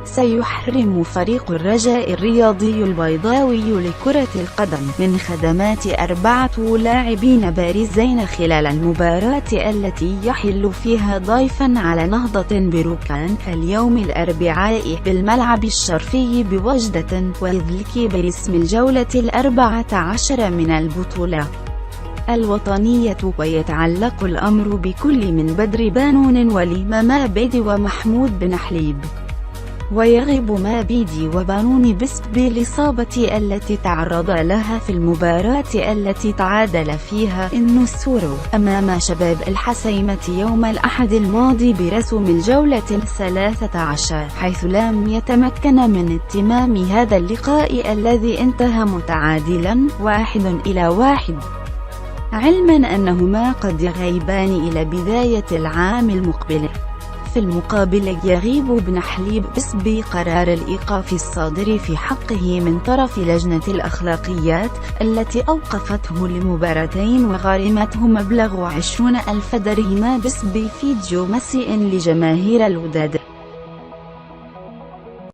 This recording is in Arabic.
سيحرم فريق الرجاء الرياضي البيضاوي لكرة القدم من خدمات 4 لاعبين بارزين خلال المباراة التي يحل فيها ضيفا على نهضة بركان اليوم الأربعاء بالملعب الشرفي بوجدة وإذلكي باسم الجولة 14 من البطولة الوطنية. ويتعلق الأمر بكل من بدر بانون وليما مابيدي ومحمود بن حليب. ويغيب مابيدي وبانون بسبب الإصابة التي تعرض لها في المباراة التي تعادل فيها النسور أمام شباب الحسيمة يوم الأحد الماضي برسم الجولة 13، حيث لم يتمكن من اتمام هذا اللقاء الذي انتهى متعادلا 1-1، علما أنهما قد يغيبان إلى بداية العام المقبل. في المقابل يغيب بن حليب بسبب قرار الإيقاف الصادر في حقه من طرف لجنة الأخلاقيات التي أوقفته لمباراتين وغرمته مبلغ 20,000 درهم بسبب فيديو مسيء لجماهير الوداد.